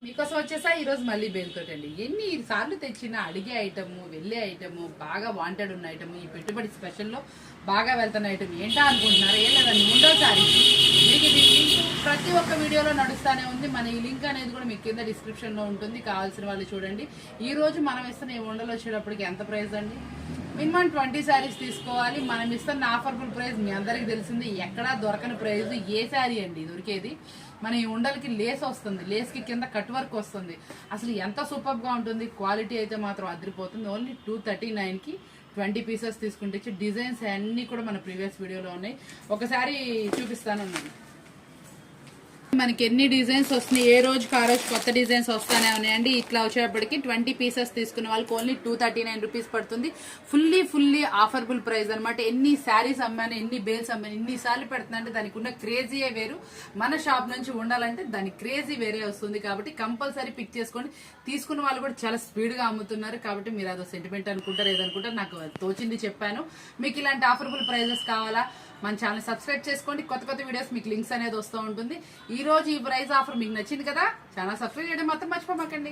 మీకోసం వచ్చేసా ఈ రోజు మళ్ళీ బేల్తోటండి. ఎన్ని సార్లు తెచ్చినా అడిగే ఐటము, వెళ్ళే ఐటము, బాగా వాంటెడ్ ఉన్న ఐటమ్, ఈ పెట్టుబడి స్పెషల్లో బాగా వెళ్తున్న ఐటమ్ ఏంటా అనుకుంటున్నారు? ఏం లేదండి, ఉండోసారి మీకు ఇది లింక్ ప్రతి ఒక్క వీడియోలో నడుస్తూనే ఉంది. మన ఈ లింక్ అనేది కూడా మీకు కింద డిస్క్రిప్షన్లో ఉంటుంది, కావాల్సిన వాళ్ళు చూడండి. ఈ రోజు మనం ఇస్తున్న ఈ ఉండలు వచ్చేటప్పటికి ఎంత ప్రైస్ అండి? మినిమం 20 శారీస్ తీసుకోవాలి. మనం ఇస్తున్న ఆఫర్బుల్ ప్రైస్ మీ అందరికి తెలిసింది, ఎక్కడా దొరకని ప్రైస్. ఏ శారీ అండి దొరికేది? మన ఈ ఉండలకి లేస్ వస్తుంది, లేస్కి కింద కట్ వర్క్ వస్తుంది. అసలు ఎంత సూపర్గా ఉంటుంది. క్వాలిటీ అయితే మాత్రం అదిరిపోతుంది. ఓన్లీ 239కి 20 పీసెస్ తీసుకుంటే డిజైన్స్ అన్నీ కూడా మన ప్రీవియస్ వీడియోలో ఉన్నాయి. ఒకసారి చూపిస్తాను. మనకి ఎన్ని డిజైన్స్ వస్తున్నాయి, ఏ రోజుకి ఆ రోజు కొత్త డిజైన్స్ వస్తానే ఉన్నాయండి. ఇట్లా వచ్చేటప్పటికి 20 పీసెస్ తీసుకున్న వాళ్ళకి ఓన్లీ 239 రూపీస్ పడుతుంది. ఫుల్లీ ఆఫర్బుల్ ప్రైస్ అనమాట. ఎన్ని శారీస్ అమ్మాను, ఎన్ని బేల్స్ అమ్మాను, ఎన్నిసార్లు పెడుతుందంటే దానికి ఉన్న క్రేజీయే వేరు. మన షాప్ నుంచి ఉండాలంటే దాని క్రేజీ వేరే వస్తుంది. కాబట్టి కంపల్సరీ పిక్ చేసుకోండి. తీసుకున్న వాళ్ళు కూడా చాలా స్పీడ్గా అమ్ముతున్నారు. కాబట్టి మీరు అదో సెంటిమెంట్ అనుకుంటారు, ఏదనుకుంటారు, నాకు తోచింది చెప్పాను. మీకు ఇలాంటి ఆఫర్బుల్ ప్రైజెస్ కావాలా? మన ఛానల్ సబ్స్క్రైబ్ చేసుకోండి. కొత్త వీడియోస్ మీకు లింక్స్ అనేది వస్తూ ఉంటుంది. ఈ రోజు ఈ ప్రైస్ ఆఫర్ మీకు నచ్చింది కదా? ఛానల్ సబ్స్క్రైబ్ చేయడం మాత్రం మర్చిపోమాకండి.